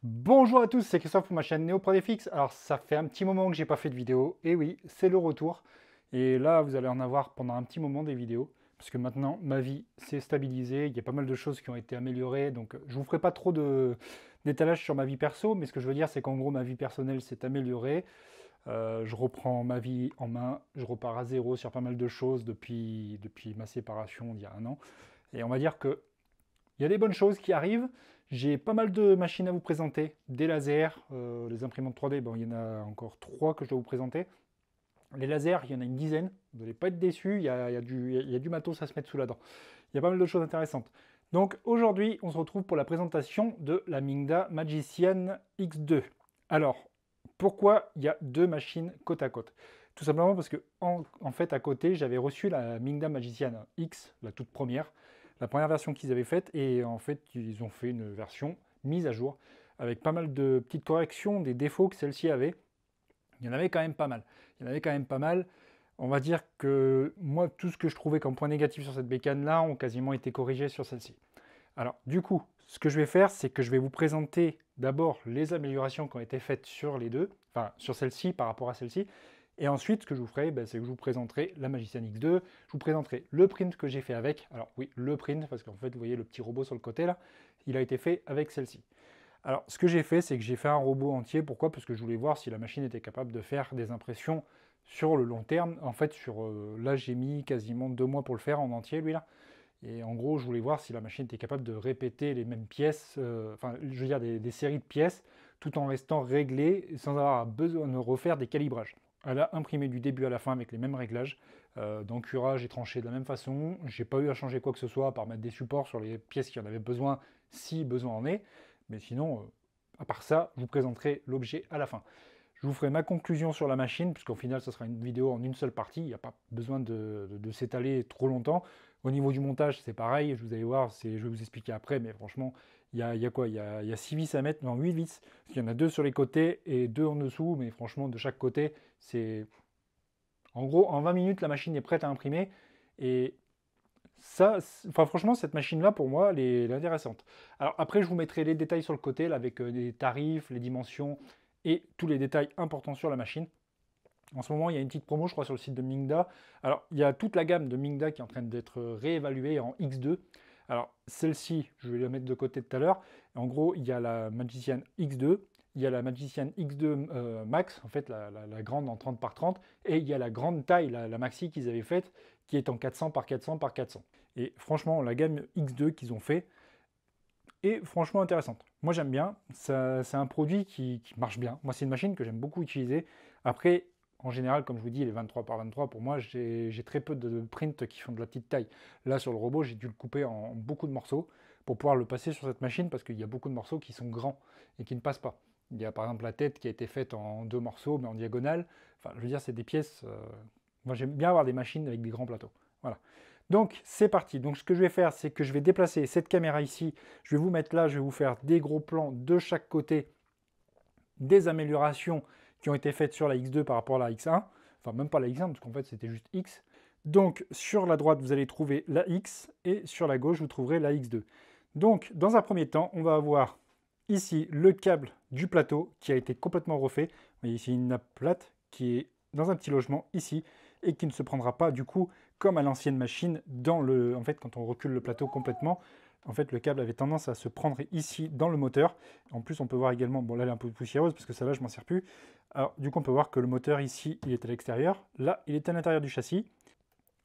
Bonjour à tous, c'est Christophe pour ma chaîne NeoProDFX. Alors ça fait un petit moment que j'ai pas fait de vidéo, et oui, c'est le retour. Et là, vous allez en avoir pendant un petit moment des vidéos, parce que maintenant, ma vie s'est stabilisée, il y a pas mal de choses qui ont été améliorées, donc je vous ferai pas trop d'étalage sur ma vie perso, mais ce que je veux dire, c'est qu'en gros, ma vie personnelle s'est améliorée. Je reprends ma vie en main, je repars à zéro sur pas mal de choses depuis ma séparation d'il y a un an. Et on va dire que il y a des bonnes choses qui arrivent. J'ai pas mal de machines à vous présenter, des lasers, les imprimantes 3D, bon, il y en a encore 3 que je dois vous présenter. Les lasers, il y en a une dizaine, vous n'allez pas être déçus, il y a du matos à se mettre sous la dent. Il y a pas mal de choses intéressantes. Donc aujourd'hui, on se retrouve pour la présentation de la Mingda Magician X2. Alors, pourquoi il y a deux machines côte à côte? Tout simplement parce que, en fait, à côté, j'avais reçu la Mingda Magician X, la première version qu'ils avaient faite, et en fait, ils ont fait une version mise à jour, avec pas mal de petites corrections, des défauts que celle-ci avait. Il y en avait quand même pas mal. Il y en avait quand même pas mal. On va dire que moi, tout ce que je trouvais comme point négatif sur cette bécane-là ont quasiment été corrigés sur celle-ci. Alors, du coup, ce que je vais faire, c'est que je vais vous présenter d'abord les améliorations qui ont été faites sur les deux, enfin sur celle-ci par rapport à celle-ci. Et ensuite, ce que je vous ferai, c'est que je vous présenterai la Magician X2, je vous présenterai le print que j'ai fait avec. Alors oui, le print, parce qu'en fait, vous voyez le petit robot sur le côté là, il a été fait avec celle-ci. Alors, ce que j'ai fait, c'est que j'ai fait un robot entier. Pourquoi? Parce que je voulais voir si la machine était capable de faire des impressions sur le long terme. En fait, là, j'ai mis quasiment 2 mois pour le faire en entier, lui là. Et en gros, je voulais voir si la machine était capable de répéter les mêmes pièces, enfin, je veux dire des séries de pièces, tout en restant réglée, sans avoir besoin de refaire des calibrages. Elle a imprimé du début à la fin avec les mêmes réglages, d'encurage et tranché de la même façon. J'ai pas eu à changer quoi que ce soit, à part mettre des supports sur les pièces qui en avaient besoin, si besoin en est. Mais sinon, à part ça, je vous présenterai l'objet à la fin. Je vous ferai ma conclusion sur la machine, puisqu'au final, ce sera une vidéo en une seule partie. Il n'y a pas besoin de s'étaler trop longtemps. Au niveau du montage, c'est pareil. Vous allez voir, je vais vous expliquer après, mais franchement, il y a quoi? Il y a 6 vis à mettre, non, 8 vis. Il y en a 2 sur les côtés et 2 en dessous, mais franchement, de chaque côté, c'est... En gros, en 20 minutes, la machine est prête à imprimer. Et ça, enfin, franchement, cette machine-là, pour moi, elle est intéressante. Alors après, je vous mettrai les détails sur le côté, là, avec les tarifs, les dimensions et tous les détails importants sur la machine. En ce moment, il y a une petite promo, je crois, sur le site de Mingda. Alors, il y a toute la gamme de Mingda qui est en train d'être réévaluée en X2. Alors, celle-ci, je vais la mettre de côté tout à l'heure. En gros, il y a la Magician X2, il y a la Magician X2 Max, en fait, la grande en 30 par 30, et il y a la grande taille, la maxi qu'ils avaient faite, qui est en 400 par 400 par 400. Et franchement, la gamme X2 qu'ils ont fait est franchement intéressante. Moi, j'aime bien. C'est un produit qui marche bien. Moi, c'est une machine que j'aime beaucoup utiliser. Après, en général, comme je vous dis, les 23 par 23, pour moi, j'ai très peu de prints qui font de la petite taille. Là, sur le robot, j'ai dû le couper en beaucoup de morceaux pour pouvoir le passer sur cette machine parce qu'il y a beaucoup de morceaux qui sont grands et qui ne passent pas. Il y a par exemple la tête qui a été faite en 2 morceaux, mais en diagonale. Enfin, je veux dire, c'est des pièces. Moi, j'aime bien avoir des machines avec des grands plateaux. Voilà. Donc, c'est parti. Donc, ce que je vais faire, c'est que je vais déplacer cette caméra ici. Je vais vous mettre là, je vais vous faire des gros plans de chaque côté, des améliorations qui ont été faites sur la X2 par rapport à la X1. Enfin, même pas la X1, parce qu'en fait, c'était juste X. Donc, sur la droite, vous allez trouver la X, et sur la gauche, vous trouverez la X2. Donc, dans un premier temps, on va avoir ici le câble du plateau qui a été complètement refait. Vous voyez ici une nappe plate qui est dans un petit logement ici, et qui ne se prendra pas du coup comme à l'ancienne machine en fait, quand on recule le plateau complètement. En fait, le câble avait tendance à se prendre ici dans le moteur. En plus, on peut voir également, bon là, elle est un peu poussiéreuse parce que celle-là, je m'en sers plus. Alors, du coup, on peut voir que le moteur ici, il est à l'extérieur. Là, il est à l'intérieur du châssis.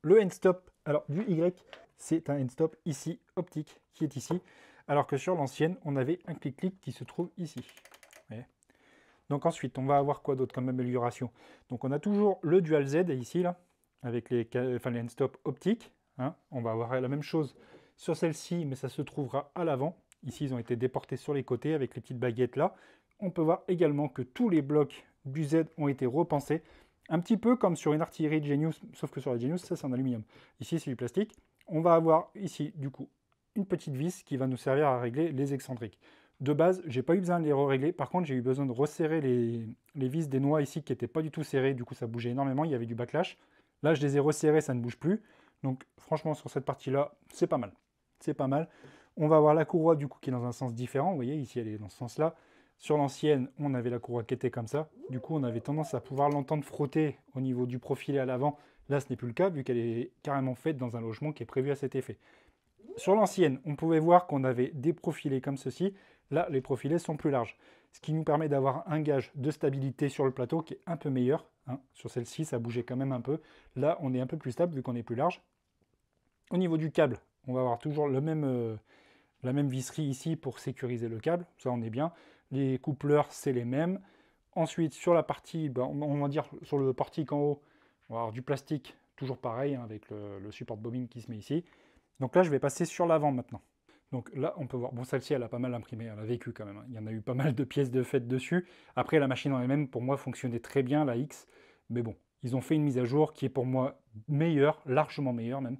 Le end-stop, alors du Y, c'est un end-stop ici, optique, qui est ici. Alors que sur l'ancienne, on avait un clic-clic qui se trouve ici. Vous voyez. Donc ensuite, on va avoir quoi d'autre comme amélioration? Donc on a toujours le Dual Z ici, là, avec les end-stop optiques. Hein. On va avoir la même chose sur celle-ci, mais ça se trouvera à l'avant. Ici, ils ont été déportés sur les côtés avec les petites baguettes là. On peut voir également que tous les blocs du Z ont été repensés. Un petit peu comme sur une artillerie de Genius, sauf que sur la Genius, ça c'est en aluminium. Ici, c'est du plastique. On va avoir ici, du coup, une petite vis qui va nous servir à régler les excentriques. De base, j'ai pas eu besoin de les régler. Par contre, j'ai eu besoin de resserrer les vis des noix ici qui n'étaient pas du tout serrées. Du coup, ça bougeait énormément. Il y avait du backlash. Là, je les ai resserrés, ça ne bouge plus. Donc, franchement, sur cette partie-là, c'est pas mal. C'est pas mal. On va avoir la courroie du coup qui est dans un sens différent. Vous voyez, ici, elle est dans ce sens-là. Sur l'ancienne, on avait la courroie qui était comme ça. Du coup, on avait tendance à pouvoir l'entendre frotter au niveau du profilet à l'avant. Là, ce n'est plus le cas, vu qu'elle est carrément faite dans un logement qui est prévu à cet effet. Sur l'ancienne, on pouvait voir qu'on avait des profilés comme ceci. Là, les profilés sont plus larges, ce qui nous permet d'avoir un gage de stabilité sur le plateau qui est un peu meilleur. Sur celle-ci, ça bougeait quand même un peu. Là, on est un peu plus stable vu qu'on est plus large. Au niveau du câble, on va avoir toujours la même visserie ici pour sécuriser le câble. Ça, on est bien. Les coupleurs, c'est les mêmes. Ensuite, sur la partie, on va dire sur le portique en haut, on va avoir du plastique, toujours pareil, avec le support bobine qui se met ici. Donc là, je vais passer sur l'avant maintenant. Donc là, on peut voir, bon, celle-ci, elle a pas mal imprimé, elle a vécu quand même. Il y en a eu pas mal de pièces de fête dessus. Après, la machine en elle-même, pour moi, fonctionnait très bien, la X. Mais bon, ils ont fait une mise à jour qui est pour moi meilleure, largement meilleure même.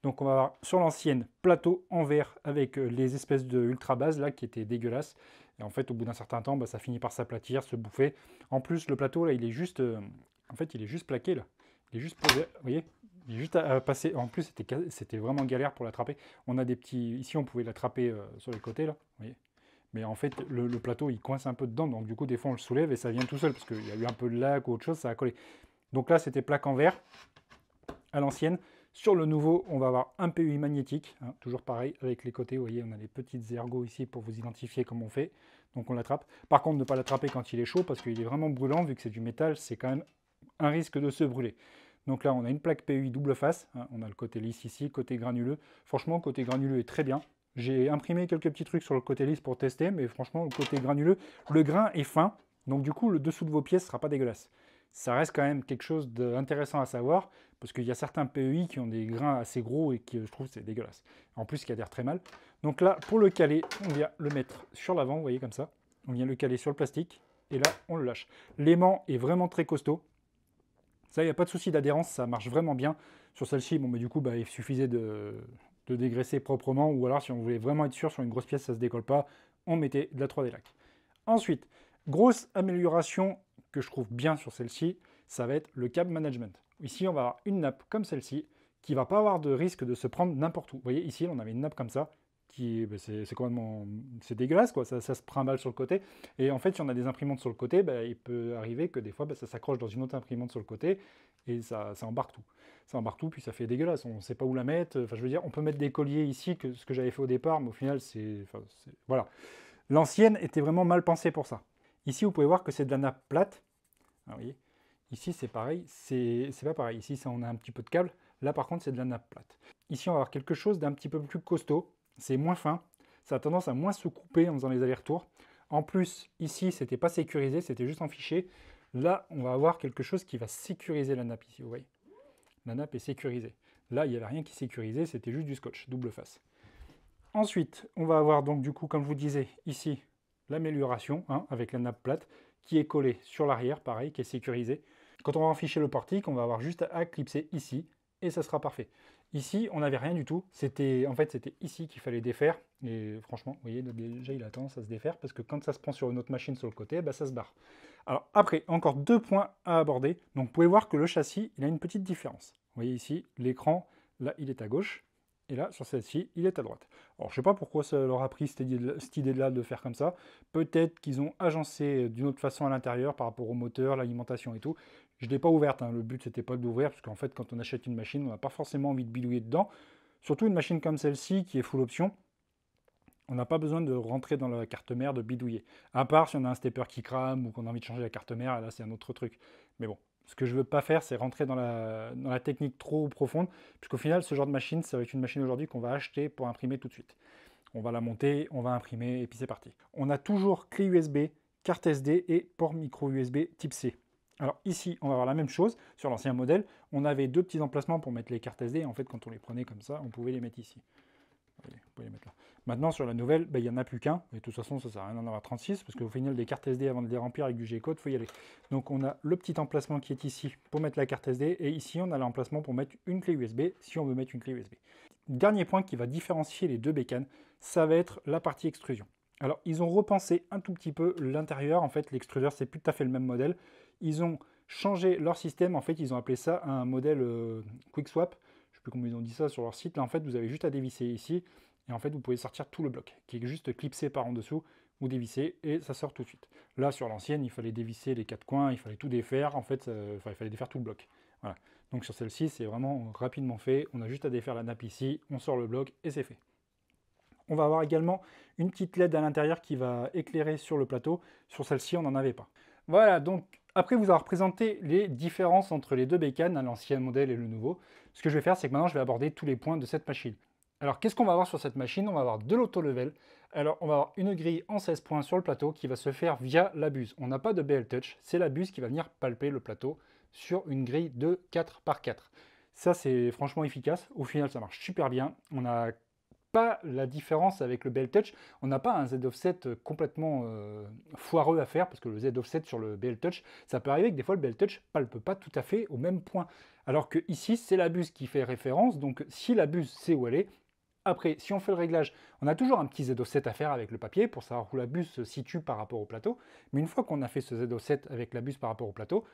Donc on va avoir sur l'ancienne plateau en verre avec les espèces de ultra base là qui étaient dégueulasses. Et en fait, au bout d'un certain temps, ça finit par s'aplatir, se bouffer. En plus, le plateau là, il est juste, en fait, il est juste plaqué là. Il est juste posé, vous voyez, il est juste à passer. En plus, c'était vraiment galère pour l'attraper. On a des petits, ici, on pouvait l'attraper sur les côtés là, vous voyez. Mais en fait, le plateau, il coince un peu dedans. Donc du coup, des fois, on le soulève et ça vient tout seul parce qu'il y a eu un peu de lac ou autre chose, ça a collé. Donc là, c'était plaque en verre à l'ancienne. Sur le nouveau, on va avoir un PUI magnétique, toujours pareil, avec les côtés, vous voyez, on a les petites ergots ici pour vous identifier comme on fait. Donc on l'attrape. Par contre, ne pas l'attraper quand il est chaud, parce qu'il est vraiment brûlant, vu que c'est du métal, c'est quand même un risque de se brûler. Donc là, on a une plaque PUI double face, on a le côté lisse ici, côté granuleux. Franchement, côté granuleux est très bien. J'ai imprimé quelques petits trucs sur le côté lisse pour tester, mais franchement, le côté granuleux, le grain est fin, donc du coup, le dessous de vos pièces ne sera pas dégueulasse. Ça reste quand même quelque chose d'intéressant à savoir, parce qu'il y a certains PEI qui ont des grains assez gros et qui, je trouve, c'est dégueulasse. En plus, qui adhèrent très mal. Donc là, pour le caler, on vient le mettre sur l'avant, vous voyez comme ça. On vient le caler sur le plastique, et là, on le lâche. L'aimant est vraiment très costaud. Ça, il n'y a pas de souci d'adhérence, ça marche vraiment bien. Sur celle-ci, bon, mais du coup, il suffisait de dégraisser proprement, ou alors si on voulait vraiment être sûr sur une grosse pièce, ça ne se décolle pas, on mettait de la 3D lac. Ensuite, grosse amélioration que je trouve bien sur celle-ci, ça va être le câble management. Ici, on va avoir une nappe comme celle-ci, qui ne va pas avoir de risque de se prendre n'importe où. Vous voyez, ici, on avait une nappe comme ça, qui c'est complètement, c'est dégueulasse, quoi. Ça se trimballe sur le côté. Et en fait, si on a des imprimantes sur le côté, il peut arriver que des fois, ça s'accroche dans une autre imprimante sur le côté, et ça embarque tout. Ça embarque tout, puis ça fait dégueulasse. On ne sait pas où la mettre. Enfin, je veux dire, on peut mettre des colliers ici, ce que j'avais fait au départ, mais au final, voilà. L'ancienne était vraiment mal pensée pour ça. Ici, vous pouvez voir que c'est de la nappe plate. Ah, vous voyez, ici, c'est pareil. C'est pas pareil. Ici, on a un petit peu de câble. Là, par contre, c'est de la nappe plate. Ici, on va avoir quelque chose d'un petit peu plus costaud. C'est moins fin. Ça a tendance à moins se couper en faisant les allers-retours. En plus, ici, c'était pas sécurisé. C'était juste en fichier. Là, on va avoir quelque chose qui va sécuriser la nappe ici. Vous voyez, la nappe est sécurisée. Là, il n'y avait rien qui sécurisait. C'était juste du scotch, double face. Ensuite, on va avoir donc du coup, comme je vous disais, ici, l'amélioration avec la nappe plate qui est collée sur l'arrière, pareil, qui est sécurisée. Quand on va afficher le portique, on va avoir juste à clipser ici et ça sera parfait. Ici, on n'avait rien du tout. C'était ici qu'il fallait défaire. Et franchement, vous voyez, déjà, il a tendance à se défaire parce que quand ça se prend sur une autre machine sur le côté, ça se barre. Alors après, encore deux points à aborder. Donc vous pouvez voir que le châssis, il a une petite différence. Vous voyez ici, l'écran, là, il est à gauche. Et là, sur celle-ci, il est à droite. Alors, je ne sais pas pourquoi ça leur a pris cette idée-là de faire comme ça. Peut-être qu'ils ont agencé d'une autre façon à l'intérieur par rapport au moteur, l'alimentation et tout. Je ne l'ai pas ouverte. Le but, c'était pas d'ouvrir, parce qu'en fait, quand on achète une machine, on n'a pas forcément envie de bidouiller dedans. Surtout une machine comme celle-ci, qui est full option. On n'a pas besoin de rentrer dans la carte mère, de bidouiller. À part si on a un stepper qui crame ou qu'on a envie de changer la carte mère, là, c'est un autre truc. Mais bon. Ce que je ne veux pas faire, c'est rentrer dans la technique trop profonde, puisqu'au final, ce genre de machine, ça va être une machine aujourd'hui qu'on va acheter pour imprimer tout de suite. On va la monter, on va imprimer, et puis c'est parti. On a toujours clé USB, carte SD et port micro USB type C. Alors ici, on va avoir la même chose. Sur l'ancien modèle, on avait deux petits emplacements pour mettre les cartes SD. En fait, quand on les prenait comme ça, on pouvait les mettre ici. Vous pouvez les mettre là. Maintenant, sur la nouvelle, il n'y en a plus qu'un. Et de toute façon, ça ne sert à rien d'en avoir 36, parce qu'au final, des cartes SD, avant de les remplir avec du G-code, il faut y aller. Donc, on a le petit emplacement qui est ici pour mettre la carte SD. Et ici, on a l'emplacement pour mettre une clé USB, si on veut mettre une clé USB. Dernier point qui va différencier les deux bécanes, ça va être la partie extrusion. Alors, ils ont repensé un tout petit peu l'intérieur. En fait, l'extrudeur, c'est plus tout à fait le même modèle. Ils ont changé leur système. En fait, ils ont appelé ça un modèle Quick Swap. Je ne sais plus comment ils ont dit ça sur leur site. Là, en fait, vous avez juste à dévisser ici. Et en fait, vous pouvez sortir tout le bloc, qui est juste clipsé par en dessous. vous dévissez et ça sort tout de suite. Là, sur l'ancienne, il fallait dévisser les 4 coins, il fallait tout défaire, en fait, il fallait défaire tout le bloc. Voilà. Donc sur celle-ci, c'est vraiment rapidement fait. On a juste à défaire la nappe ici, on sort le bloc et c'est fait. On va avoir également une petite LED à l'intérieur qui va éclairer sur le plateau. Sur celle-ci, on n'en avait pas. Voilà, donc après vous avoir présenté les différences entre les deux bécanes, l'ancien modèle et le nouveau, ce que je vais faire, c'est que maintenant je vais aborder tous les points de cette machine. Alors qu'est-ce qu'on va avoir sur cette machine? On va avoir de l'auto-level. Alors on va avoir une grille en 16 points sur le plateau qui va se faire via la buse. On n'a pas de BL Touch, c'est la buse qui va venir palper le plateau sur une grille de 4 par 4. Ça c'est franchement efficace, au final ça marche super bien. On a pas la différence avec le BL Touch, on n'a pas un Z offset complètement foireux à faire, parce que le Z offset sur le BL Touch, ça peut arriver que des fois le BL Touch palpe pas tout à fait au même point. Alors que ici, c'est la buse qui fait référence, donc si la buse sait où elle est, après, si on fait le réglage, on a toujours un petit Z offset à faire avec le papier pour savoir où la buse se situe par rapport au plateau, mais une fois qu'on a fait ce Z offset avec la buse par rapport au plateau,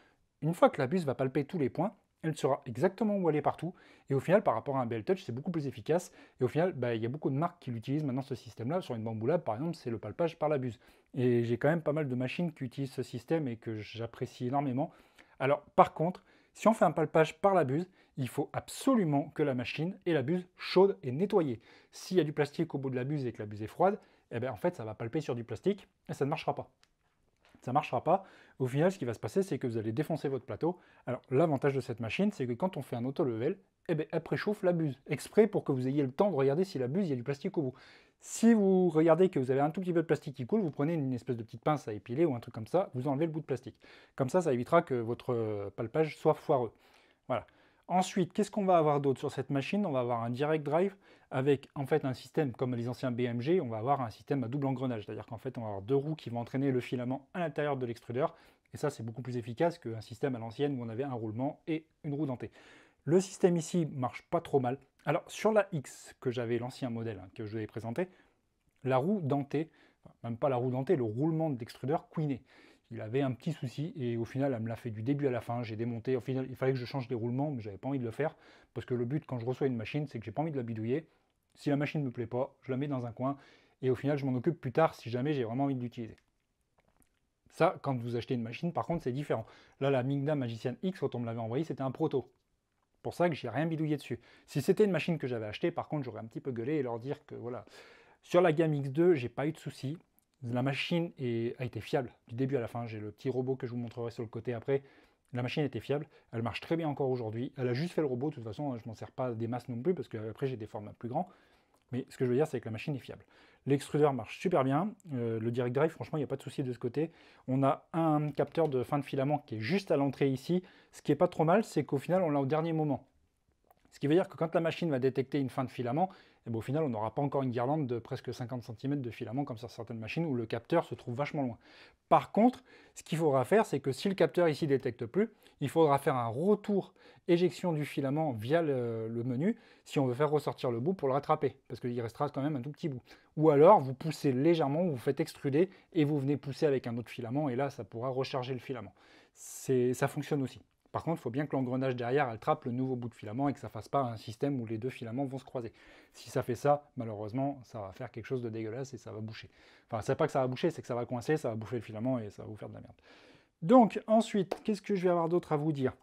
une fois que la buse va palper tous les points, elle saura exactement où elle est partout. Et au final, par rapport à un BL Touch, c'est beaucoup plus efficace. Et au final, il y a beaucoup de marques qui l'utilisent maintenant, ce système-là. Sur une Bamboo Lab, par exemple, c'est le palpage par la buse. Et j'ai quand même pas mal de machines qui utilisent ce système et que j'apprécie énormément. Alors, par contre, si on fait un palpage par la buse, il faut absolument que la machine ait la buse chaude et nettoyée. S'il y a du plastique au bout de la buse et que la buse est froide, eh bien, en fait, ça va palper sur du plastique et ça ne marchera pas. Ça ne marchera pas. Au final, ce qui va se passer, c'est que vous allez défoncer votre plateau. Alors, l'avantage de cette machine, c'est que quand on fait un auto-level, eh bien, elle préchauffe la buse, exprès pour que vous ayez le temps de regarder si la buse, il y a du plastique au bout. Si vous regardez que vous avez un tout petit peu de plastique qui coule, vous prenez une espèce de petite pince à épiler ou un truc comme ça, vous enlevez le bout de plastique. Comme ça évitera que votre palpage soit foireux. Voilà. Ensuite, qu'est-ce qu'on va avoir d'autre sur cette machine? On va avoir un direct drive avec en fait un système comme les anciens BMG, on va avoir un système à double engrenage, c'est-à-dire qu'en fait on va avoir deux roues qui vont entraîner le filament à l'intérieur de l'extrudeur, et ça c'est beaucoup plus efficace qu'un système à l'ancienne où on avait un roulement et une roue dentée. Le système ici marche pas trop mal. Alors sur la X que j'avais, l'ancien modèle que je vous ai présenté, la roue dentée, enfin, même pas la roue dentée, le roulement de l'extrudeur couinait. Il avait un petit souci et au final, elle me l'a fait du début à la fin. J'ai démonté. Au final, il fallait que je change les roulements, mais j'avais pas envie de le faire parce que le but, quand je reçois une machine, c'est que j'ai pas envie de la bidouiller. Si la machine ne me plaît pas, je la mets dans un coin et au final, je m'en occupe plus tard si jamais j'ai vraiment envie de l'utiliser. Ça, quand vous achetez une machine, par contre, c'est différent. Là, la Mingda Magician X, quand on me l'avait envoyé, c'était un proto. Pour ça que j'ai rien bidouillé dessus. Si c'était une machine que j'avais achetée, par contre, j'aurais un petit peu gueulé et leur dire que voilà. Sur la gamme X2, j'ai pas eu de soucis. La machine a été fiable du début à la fin. J'ai le petit robot que je vous montrerai sur le côté après. La machine était fiable, elle marche très bien encore aujourd'hui. Elle a juste fait le robot, de toute façon, je m'en sers pas des masses non plus parce qu'après j'ai des formats plus grands. Mais ce que je veux dire, c'est que la machine est fiable. L'extrudeur marche super bien. Le direct drive, franchement, il n'y a pas de souci de ce côté. On a un capteur de fin de filament qui est juste à l'entrée ici. Ce qui est pas trop mal, c'est qu'au final, on l'a au dernier moment. Ce qui veut dire que quand la machine va détecter une fin de filament, eh bien, au final, on n'aura pas encore une guirlande de presque 50 cm de filament comme sur certaines machines où le capteur se trouve vachement loin. Par contre, ce qu'il faudra faire, c'est que si le capteur ici ne détecte plus, il faudra faire un retour éjection du filament via le menu si on veut faire ressortir le bout pour le rattraper, parce qu'il restera quand même un tout petit bout. Ou alors, vous poussez légèrement, vous faites extruder et vous venez pousser avec un autre filament et là, ça pourra recharger le filament. Ça fonctionne aussi. Par contre, il faut bien que l'engrenage derrière attrape le nouveau bout de filament et que ça ne fasse pas un système où les deux filaments vont se croiser. Si ça fait ça, malheureusement, ça va faire quelque chose de dégueulasse et ça va boucher. Enfin, c'est pas que ça va boucher, c'est que ça va coincer, ça va bouffer le filament et ça va vous faire de la merde. Donc, ensuite, qu'est-ce que je vais avoir d'autre à vous dire?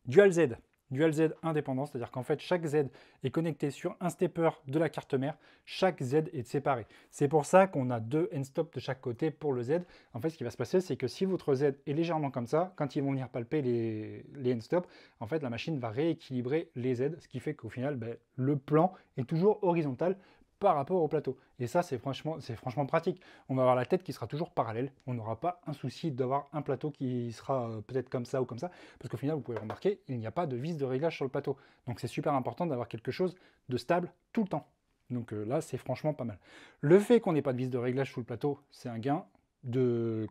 Dual Z. Dual Z indépendant, c'est-à-dire qu'en fait chaque Z est connecté sur un stepper de la carte mère, chaque Z est séparé. C'est pour ça qu'on a deux end-stop de chaque côté pour le Z. En fait, ce qui va se passer, c'est que si votre Z est légèrement comme ça, quand ils vont venir palper les end-stop, en fait la machine va rééquilibrer les Z, ce qui fait qu'au final, le plan est toujours horizontal par rapport au plateau. Et ça, c'est franchement pratique. On va avoir la tête qui sera toujours parallèle. On n'aura pas un souci d'avoir un plateau qui sera peut-être comme ça ou comme ça. Parce qu'au final, vous pouvez remarquer, il n'y a pas de vis de réglage sur le plateau. Donc c'est super important d'avoir quelque chose de stable tout le temps. Donc là, c'est franchement pas mal. Le fait qu'on n'ait pas de vis de réglage sous le plateau, c'est un gain de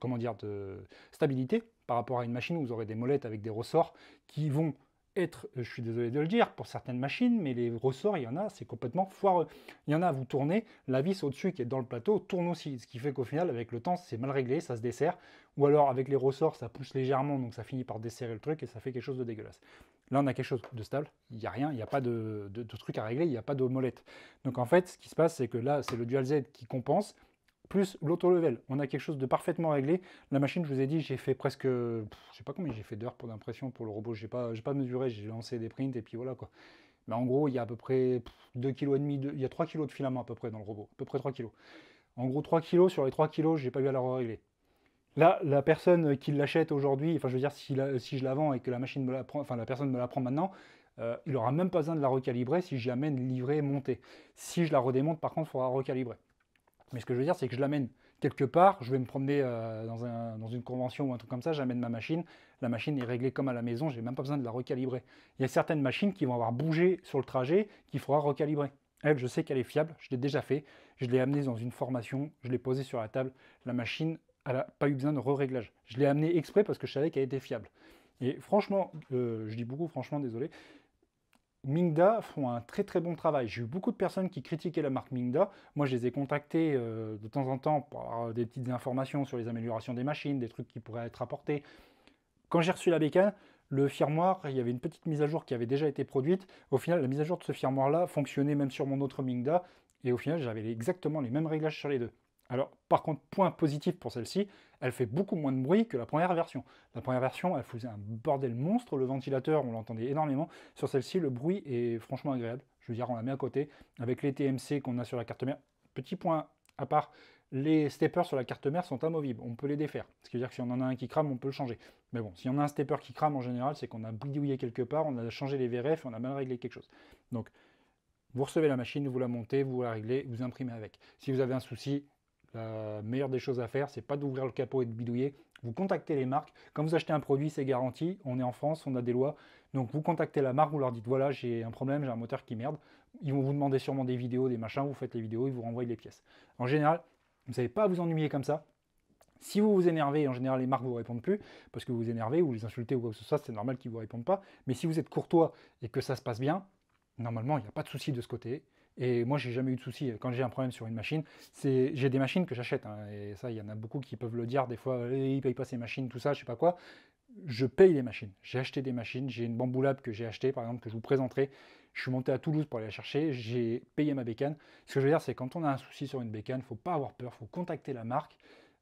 stabilité par rapport à une machine où vous aurez des molettes avec des ressorts qui vont être, je suis désolé de le dire, pour certaines machines, mais les ressorts, il y en a, c'est complètement foireux. Il y en a, vous tournez, la vis au-dessus qui est dans le plateau tourne aussi, ce qui fait qu'au final, avec le temps, c'est mal réglé, ça se dessert, ou alors avec les ressorts, ça pousse légèrement, donc ça finit par desserrer le truc et ça fait quelque chose de dégueulasse. Là, on a quelque chose de stable, il n'y a rien, il n'y a pas de truc à régler, il n'y a pas de molette. Donc en fait, ce qui se passe, c'est que là, c'est le Dual Z qui compense, plus l'auto-level. On a quelque chose de parfaitement réglé. La machine, je vous ai dit, j'ai fait presque, je sais pas combien j'ai fait d'heures pour l'impression pour le robot. J'ai pas mesuré, j'ai lancé des prints et puis voilà quoi. Mais en gros, il y a à peu près 2,5 kg, il y a 3 kg de filament à peu près dans le robot, à peu près 3 kg. En gros, 3 kg, sur les 3 kg, j'ai pas eu à la régler. Là, la personne qui l'achète aujourd'hui, enfin je veux dire, si je la vends et que la machine me la prend, enfin la personne me la prend maintenant, il n'aura même pas besoin de la recalibrer si j'y amène livrée, montée. Si je la redémonte, par contre, il faudra recalibrer. Mais ce que je veux dire, c'est que je l'amène quelque part, je vais me promener dans une convention ou un truc comme ça, j'amène ma machine, la machine est réglée comme à la maison, je n'ai même pas besoin de la recalibrer. Il y a certaines machines qui vont avoir bougé sur le trajet, qu'il faudra recalibrer. Elle, je sais qu'elle est fiable, je l'ai déjà fait, je l'ai amenée dans une formation, je l'ai posée sur la table, la machine, elle n'a pas eu besoin de re-réglage. Je l'ai amenée exprès parce que je savais qu'elle était fiable. Et franchement, je dis beaucoup franchement, désolé, Mingda font un très très bon travail. J'ai eu beaucoup de personnes qui critiquaient la marque Mingda. Moi, je les ai contactés de temps en temps pour avoir des petites informations sur les améliorations des machines, des trucs qui pourraient être apportés. Quand j'ai reçu la bécane, le firmware, il y avait une petite mise à jour qui avait déjà été produite. Au final, la mise à jour de ce firmware-là fonctionnait même sur mon autre Mingda. Et au final, j'avais exactement les mêmes réglages sur les deux. Alors, par contre, point positif pour celle-ci, elle fait beaucoup moins de bruit que la première version. La première version, elle faisait un bordel monstre, le ventilateur, on l'entendait énormément. Sur celle-ci, le bruit est franchement agréable. Je veux dire, on la met à côté, avec les TMC qu'on a sur la carte mère. Petit point à part, les steppers sur la carte mère sont amovibles, on peut les défaire. Ce qui veut dire que si on en a un qui crame, on peut le changer. Mais bon, si on a un stepper qui crame, en général, c'est qu'on a bidouillé quelque part, on a changé les VRF et on a mal réglé quelque chose. Donc, vous recevez la machine, vous la montez, vous la réglez, vous imprimez avec. Si vous avez un souci, la meilleure des choses à faire, c'est pas d'ouvrir le capot et de bidouiller. Vous contactez les marques. Quand vous achetez un produit, c'est garanti. On est en France, on a des lois. Donc vous contactez la marque, vous leur dites voilà, j'ai un problème, j'ai un moteur qui merde. Ils vont vous demander sûrement des vidéos, des machins. Vous faites les vidéos, ils vous renvoient les pièces. En général, vous n'avez pas à vous ennuyer comme ça. Si vous vous énervez, en général, les marques ne vous répondent plus parce que vous vous énervez ou les insultez ou quoi que ce soit, c'est normal qu'ils ne vous répondent pas. Mais si vous êtes courtois et que ça se passe bien, normalement, il n'y a pas de souci de ce côté. Et moi, j'ai jamais eu de souci quand j'ai un problème sur une machine. J'ai des machines que j'achète, hein, et ça, il y en a beaucoup qui peuvent le dire. Des fois, ils ne payent pas ces machines, tout ça, je sais pas quoi. Je paye les machines. J'ai acheté des machines. J'ai une Bamboo Lab que j'ai acheté, par exemple, que je vous présenterai. Je suis monté à Toulouse pour aller la chercher. J'ai payé ma bécane. Ce que je veux dire, c'est quand on a un souci sur une bécane, il ne faut pas avoir peur. Il faut contacter la marque,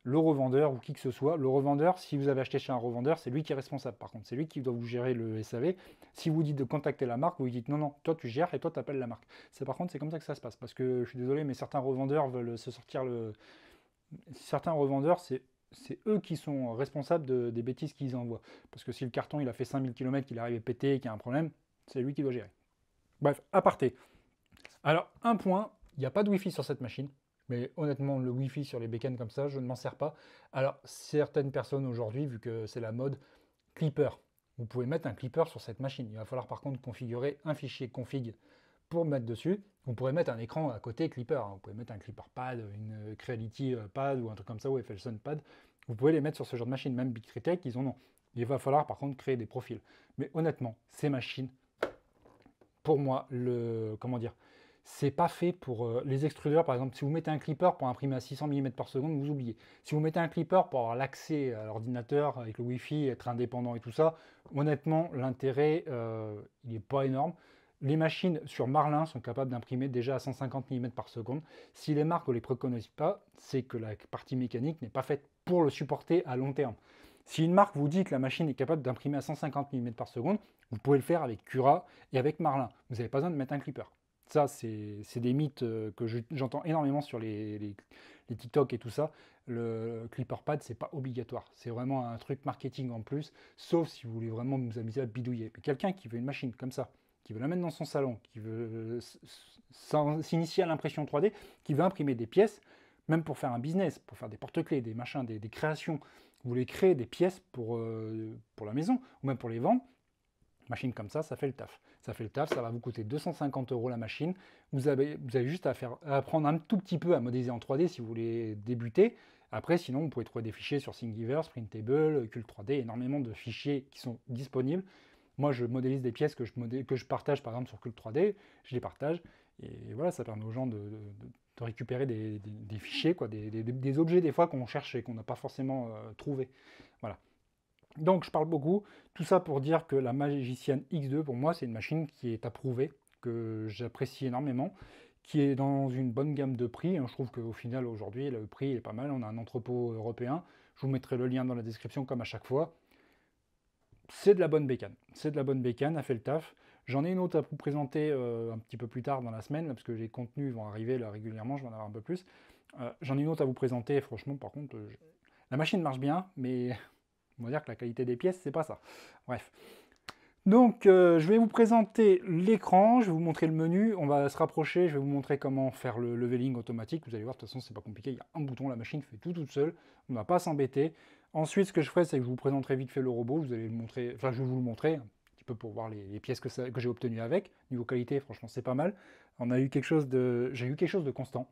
le revendeur ou qui que ce soit. Le revendeur, si vous avez acheté chez un revendeur, c'est lui qui est responsable. Par contre, c'est lui qui doit vous gérer le SAV. Si vous dites de contacter la marque, vous lui dites non, non, toi tu gères et toi tu appelles la marque. Par contre, c'est comme ça que ça se passe. Parce que je suis désolé, mais certains revendeurs veulent se sortir le. Certains revendeurs, c'est eux qui sont responsables des bêtises qu'ils envoient. Parce que si le carton il a fait 5000 km, qu'il arrive pété et qu'il y a un problème, c'est lui qui doit gérer. Bref, aparté. Alors, un point, il n'y a pas de Wi-Fi sur cette machine. Mais honnêtement, le Wi-Fi sur les bécanes comme ça, je ne m'en sers pas. Alors, certaines personnes aujourd'hui, vu que c'est la mode, clipper. Vous pouvez mettre un clipper sur cette machine. Il va falloir par contre configurer un fichier config pour mettre dessus. Vous pourrez mettre un écran à côté clipper. Vous pouvez mettre un clipper pad, une Creality pad ou un truc comme ça, ou FLSun pad. Vous pouvez les mettre sur ce genre de machine. Même Big3Tech, ils en ont. Il va falloir par contre créer des profils. Mais honnêtement, ces machines, pour moi, comment dire, c'est pas fait pour les extrudeurs. Par exemple, si vous mettez un clipper pour imprimer à 600 mm par seconde, vous oubliez. Si vous mettez un clipper pour avoir l'accès à l'ordinateur avec le Wi-Fi, être indépendant et tout ça, honnêtement, l'intérêt, il n'est pas énorme. Les machines sur Marlin sont capables d'imprimer déjà à 150 mm par seconde. Si les marques ne les préconisent pas, c'est que la partie mécanique n'est pas faite pour le supporter à long terme. Si une marque vous dit que la machine est capable d'imprimer à 150 mm par seconde, vous pouvez le faire avec Cura et avec Marlin. Vous n'avez pas besoin de mettre un clipper. Ça, c'est des mythes que j'entends énormément sur les TikTok et tout ça. Le clipper pad, c'est pas obligatoire. C'est vraiment un truc marketing en plus, sauf si vous voulez vraiment vous amuser à bidouiller. Mais quelqu'un qui veut une machine comme ça, qui veut la mettre dans son salon, qui veut s'initier à l'impression 3D, qui veut imprimer des pièces, même pour faire un business, pour faire des porte-clés, des machins, des créations, vous voulez créer des pièces pour la maison, ou même pour les vendre, machine comme ça fait le taf. Ça fait le taf, ça va vous coûter 250 € la machine. Vous avez juste à apprendre un tout petit peu à modéliser en 3D si vous voulez débuter. Après, sinon, vous pouvez trouver des fichiers sur Thingiverse, Printable, Cult 3D, énormément de fichiers qui sont disponibles. Moi, je modélise des pièces que je partage, par exemple, sur Cult 3D. Je les partage. Et voilà, ça permet aux gens de récupérer des fichiers, quoi, des objets, des fois, qu'on cherche et qu'on n'a pas forcément trouvé. Voilà. Donc je parle beaucoup, tout ça pour dire que la Magician X2 pour moi c'est une machine qui est approuvée, que j'apprécie énormément, qui est dans une bonne gamme de prix. Je trouve qu'au final, aujourd'hui, le prix est pas mal. On a un entrepôt européen. Je vous mettrai le lien dans la description, comme à chaque fois. C'est de la bonne bécane. C'est de la bonne bécane, a fait le taf. J'en ai une autre à vous présenter un petit peu plus tard dans la semaine, là, parce que les contenus vont arriver là régulièrement, je vais en avoir un peu plus. J'en ai une autre à vous présenter, franchement, par contre, la machine marche bien, mais on va dire que la qualité des pièces, c'est pas ça. Bref. Donc, je vais vous présenter l'écran, je vais vous montrer le menu, on va se rapprocher, je vais vous montrer comment faire le leveling automatique. Vous allez voir, de toute façon, c'est pas compliqué, il y a un bouton, la machine fait tout toute seule, on n'a pas à s'embêter. Ensuite, ce que je ferai, c'est que je vous présenterai vite fait le robot, vous allez le montrer, enfin, je vais vous le montrer, un petit peu pour voir les pièces que j'ai obtenues avec. Niveau qualité, franchement, c'est pas mal. On a eu quelque chose de, j'ai eu quelque chose de constant.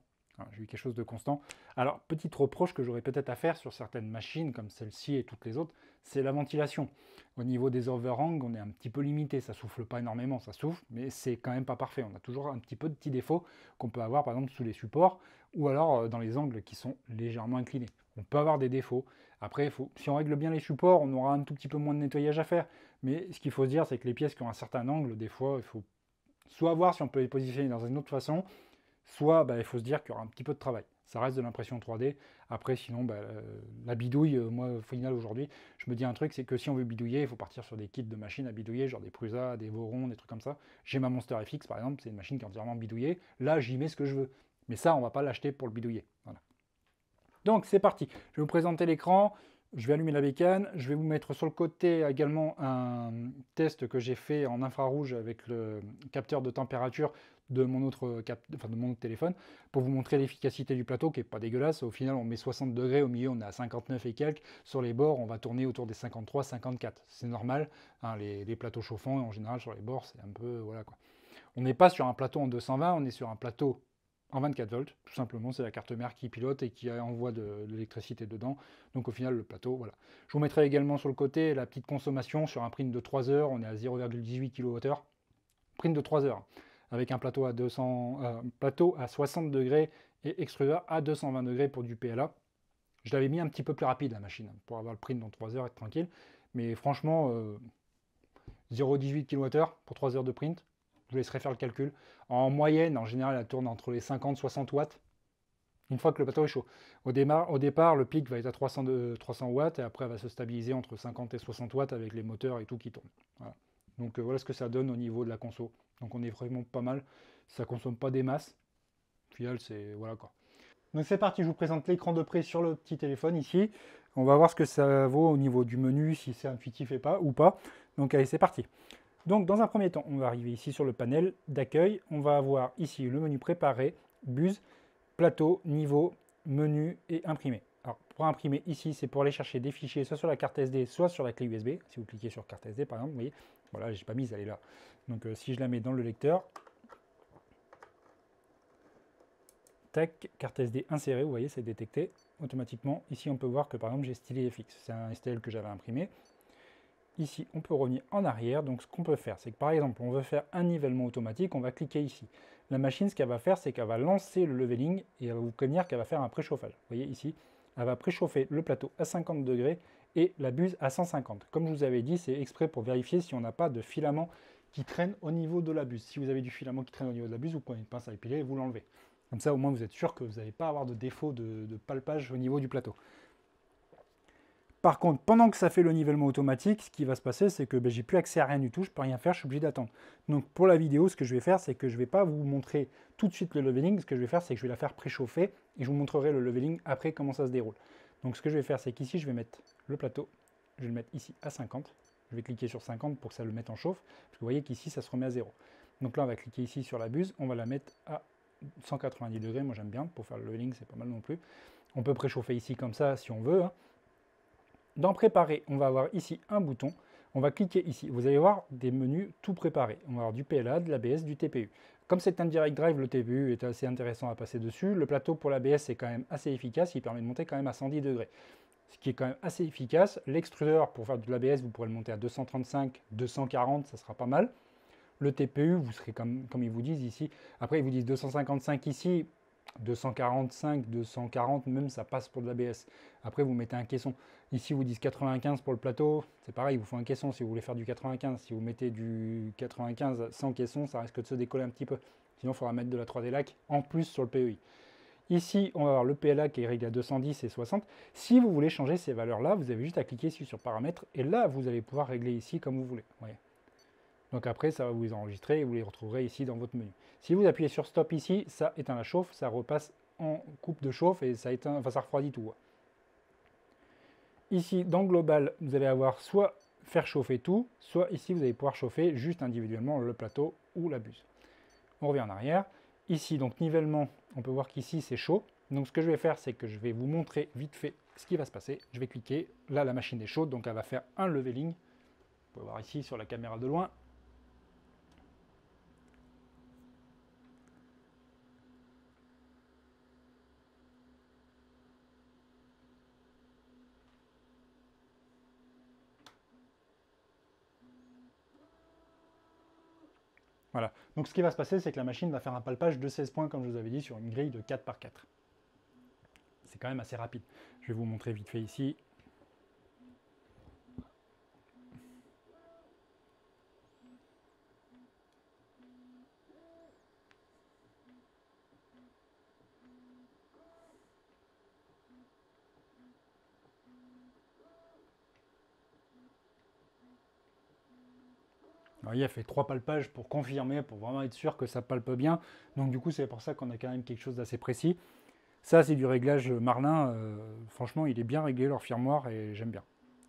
J'ai eu quelque chose de constant. Alors, petit reproche que j'aurais peut-être à faire sur certaines machines, comme celle-ci et toutes les autres, c'est la ventilation. Au niveau des overhangs, on est un petit peu limité. Ça souffle pas énormément, ça souffle, mais c'est quand même pas parfait. On a toujours un petit peu de petits défauts qu'on peut avoir, par exemple, sous les supports, ou alors dans les angles qui sont légèrement inclinés. On peut avoir des défauts. Après, si on règle bien les supports, on aura un tout petit peu moins de nettoyage à faire. Mais ce qu'il faut se dire, c'est que les pièces qui ont un certain angle, des fois, il faut soit voir si on peut les positionner dans une autre façon, soit il faut se dire qu'il y aura un petit peu de travail. Ça reste de l'impression 3D. Après, sinon, la bidouille, moi, au final, aujourd'hui, je me dis un truc, c'est que si on veut bidouiller, il faut partir sur des kits de machines à bidouiller, genre des Prusa, des Voron, des trucs comme ça. J'ai ma Monster FX, par exemple, c'est une machine qui est entièrement bidouillée. Là, j'y mets ce que je veux. Mais ça, on ne va pas l'acheter pour le bidouiller. Voilà. Donc, c'est parti. Je vais vous présenter l'écran. Je vais allumer la bécane. Je vais vous mettre sur le côté également un test que j'ai fait en infrarouge avec le capteur de température de mon autre téléphone pour vous montrer l'efficacité du plateau qui est pas dégueulasse. Au final, on met 60 degrés, au milieu on est à 59 et quelques. Sur les bords, on va tourner autour des 53, 54. C'est normal. Hein, les plateaux chauffants, en général, sur les bords, c'est un peu... Voilà quoi. On n'est pas sur un plateau en 220, on est sur un plateau en 24 volts, tout simplement, c'est la carte mère qui pilote et qui envoie de l'électricité dedans. Donc au final, le plateau, voilà. Je vous mettrai également sur le côté la petite consommation sur un print de 3 heures, on est à 0,18 kWh. Print de 3 heures, avec un plateau à 60 degrés et extrudeur à 220 degrés pour du PLA. Je l'avais mis un petit peu plus rapide la machine, pour avoir le print dans 3 heures et être tranquille. Mais franchement, 0,18 kWh pour 3 heures de print, je vous laisserai faire le calcul. En moyenne, en général, elle tourne entre les 50 et 60 watts, une fois que le plateau est chaud. Au départ, le pic va être à 300 watts, et après, elle va se stabiliser entre 50 et 60 watts avec les moteurs et tout qui tourne. Voilà. Donc voilà ce que ça donne au niveau de la conso. Donc on est vraiment pas mal. Ça consomme pas des masses. Au final, c'est... Voilà quoi. Donc c'est parti, je vous présente l'écran de près sur le petit téléphone ici. On va voir ce que ça vaut au niveau du menu, si c'est intuitif ou pas. Donc allez, c'est parti. Donc dans un premier temps, on va arriver ici sur le panel d'accueil. On va avoir ici le menu préparé, buse, plateau, niveau, menu et imprimer. Alors pour imprimer ici, c'est pour aller chercher des fichiers soit sur la carte SD, soit sur la clé USB. Si vous cliquez sur carte SD par exemple, vous voyez, voilà, j'ai pas mis, elle est là. Donc si je la mets dans le lecteur, tac, carte SD insérée, vous voyez, c'est détecté automatiquement. Ici, on peut voir que par exemple, j'ai stylet FX. C'est un STL que j'avais imprimé. Ici, on peut revenir en arrière. Donc, ce qu'on peut faire, c'est que par exemple, on veut faire un nivellement automatique. On va cliquer ici. La machine, ce qu'elle va faire, c'est qu'elle va lancer le leveling et elle va vous prévenir qu'elle va faire un préchauffage. Vous voyez ici, elle va préchauffer le plateau à 50 degrés et la buse à 150. Comme je vous avais dit, c'est exprès pour vérifier si on n'a pas de filament qui traîne au niveau de la buse. Si vous avez du filament qui traîne au niveau de la buse, vous prenez une pince à épiler et vous l'enlevez. Comme ça, au moins, vous êtes sûr que vous n'allez pas avoir de défaut de palpage au niveau du plateau. Par contre, pendant que ça fait le nivellement automatique, ce qui va se passer, c'est que j'ai plus accès à rien du tout, je ne peux rien faire, je suis obligé d'attendre. Donc pour la vidéo, ce que je vais faire, c'est que je ne vais pas vous montrer tout de suite le leveling. Ce que je vais faire, c'est que je vais la faire préchauffer et je vous montrerai le leveling après comment ça se déroule. Donc ce que je vais faire, c'est qu'ici, je vais mettre le plateau, je vais le mettre ici à 50. Je vais cliquer sur 50 pour que ça le mette en chauffe, parce que vous voyez qu'ici, ça se remet à 0. Donc là, on va cliquer ici sur la buse, on va la mettre à 190 degrés, moi j'aime bien, pour faire le leveling, c'est pas mal non plus. On peut préchauffer ici comme ça si on veut, hein. Dans préparer, on va avoir ici un bouton, on va cliquer ici, vous allez voir des menus tout préparés. On va avoir du PLA, de l'ABS, du TPU. Comme c'est un direct drive, le TPU est assez intéressant à passer dessus. Le plateau pour l'ABS est quand même assez efficace, il permet de monter quand même à 110 degrés. Ce qui est quand même assez efficace. L'extrudeur pour faire de l'ABS, vous pourrez le monter à 235, 240, ça sera pas mal. Le TPU, vous serez comme ils vous disent ici. Après, ils vous disent 255 ici, 245, 240 même, ça passe pour de l'ABS. Après, vous mettez un caisson. Ici, vous dites 95 pour le plateau. C'est pareil, il vous faut un caisson si vous voulez faire du 95. Si vous mettez du 95 sans caisson, ça risque de se décoller un petit peu. Sinon, il faudra mettre de la 3D LAC en plus sur le PEI. Ici, on va avoir le PLA qui est réglé à 210 et 60. Si vous voulez changer ces valeurs-là, vous avez juste à cliquer ici sur paramètres. Et là, vous allez pouvoir régler ici comme vous voulez. Ouais. Donc après, ça va vous les enregistrer et vous les retrouverez ici dans votre menu. Si vous appuyez sur stop ici, ça éteint la chauffe, ça repasse en coupe de chauffe et ça éteint, enfin ça refroidit tout. Ici, dans global, vous allez avoir soit faire chauffer tout, soit ici vous allez pouvoir chauffer juste individuellement le plateau ou la buse. On revient en arrière. Ici, donc nivellement, on peut voir qu'ici c'est chaud. Donc ce que je vais faire, c'est que je vais vous montrer vite fait ce qui va se passer. Je vais cliquer, là la machine est chaude, donc elle va faire un leveling. Vous pouvez voir ici sur la caméra de loin. Voilà, donc ce qui va se passer, c'est que la machine va faire un palpage de 16 points, comme je vous avais dit, sur une grille de 4 par 4. C'est quand même assez rapide. Je vais vous montrer vite fait ici. Alors, il a fait 3 palpages pour confirmer, pour vraiment être sûr que ça palpe bien. Donc du coup, c'est pour ça qu'on a quand même quelque chose d'assez précis. Ça, c'est du réglage Marlin. Franchement, il est bien réglé, leur firmware, et j'aime bien.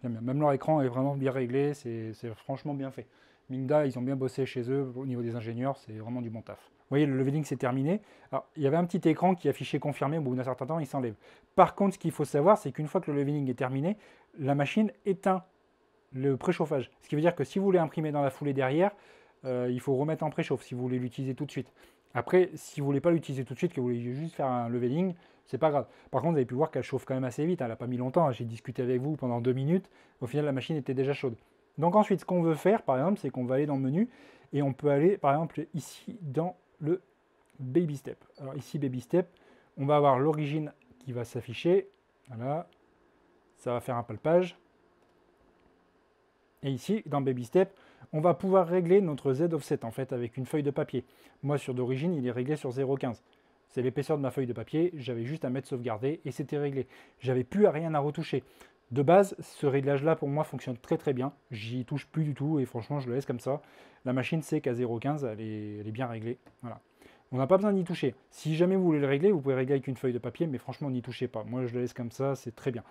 Même leur écran est vraiment bien réglé, c'est franchement bien fait. Mingda, ils ont bien bossé chez eux au niveau des ingénieurs, c'est vraiment du bon taf. Vous voyez, le leveling c'est terminé. Alors, il y avait un petit écran qui affichait confirmé, au bout d'un certain temps, il s'enlève. Par contre, ce qu'il faut savoir, c'est qu'une fois que le leveling est terminé, la machine éteint le préchauffage. Ce qui veut dire que si vous voulez imprimer dans la foulée derrière, il faut remettre en préchauffe si vous voulez l'utiliser tout de suite. Après, si vous ne voulez pas l'utiliser tout de suite, que vous voulez juste faire un leveling, c'est pas grave. Par contre, vous avez pu voir qu'elle chauffe quand même assez vite. Elle n'a pas mis longtemps. J'ai discuté avec vous pendant 2 minutes. Au final, la machine était déjà chaude. Donc ensuite, ce qu'on veut faire, par exemple, c'est qu'on va aller dans le menu et on peut aller, par exemple, ici dans le Baby Step. Alors ici, Baby Step, on va avoir l'origine qui va s'afficher. Voilà. Ça va faire un palpage. Et ici, dans Baby Step, on va pouvoir régler notre Z offset en fait avec une feuille de papier. Moi, sur d'origine, il est réglé sur 0,15. C'est l'épaisseur de ma feuille de papier, j'avais juste à mettre sauvegarder et c'était réglé. J'avais plus à rien à retoucher. De base, ce réglage-là pour moi fonctionne très très bien. J'y touche plus du tout et franchement, je le laisse comme ça. La machine sait qu'à 0,15, elle est bien réglée. Voilà. On n'a pas besoin d'y toucher. Si jamais vous voulez le régler, vous pouvez régler avec une feuille de papier, mais franchement, n'y touchez pas. Moi, je le laisse comme ça, c'est très bien.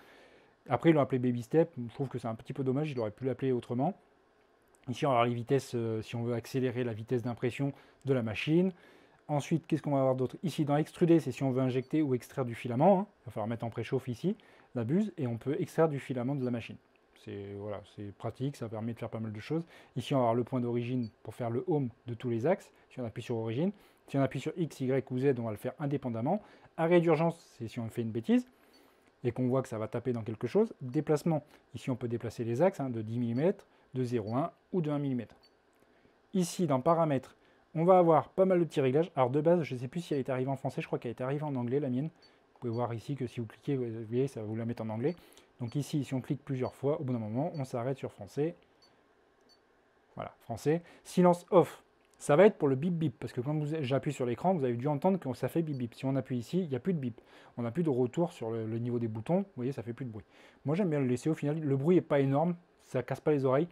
Après, ils l'ont appelé Baby Step. Je trouve que c'est un petit peu dommage, il aurait pu l'appeler autrement. Ici, on va avoir les vitesses, si on veut accélérer la vitesse d'impression de la machine. Ensuite, qu'est-ce qu'on va avoir d'autre? Ici, dans extruder, c'est si on veut injecter ou extraire du filament. Il va falloir mettre en préchauffe ici la buse et on peut extraire du filament de la machine. Voilà, c'est pratique, ça permet de faire pas mal de choses. Ici, on va avoir le point d'origine pour faire le home de tous les axes. Si on appuie sur origine, si on appuie sur X, Y ou Z, on va le faire indépendamment. Arrêt d'urgence, c'est si on fait une bêtise et qu'on voit que ça va taper dans quelque chose. Déplacement, ici on peut déplacer les axes de 10 mm, de 0,1 ou de 1 mm. Ici, dans paramètres, on va avoir pas mal de petits réglages. Alors de base, je ne sais plus si elle est arrivée en français, je crois qu'elle est arrivée en anglais, la mienne. Vous pouvez voir ici que si vous cliquez, vous voyez, ça va vous la mettre en anglais. Donc ici, si on clique plusieurs fois, au bout d'un moment, on s'arrête sur français. Voilà, français. Silence off, ça va être pour le bip bip, parce que quand j'appuie sur l'écran, vous avez dû entendre que ça fait bip bip. Si on appuie ici, il n'y a plus de bip. On n'a plus de retour sur le niveau des boutons. Vous voyez, ça fait plus de bruit. Moi, j'aime bien le laisser au final. Le bruit n'est pas énorme, ça casse pas les oreilles.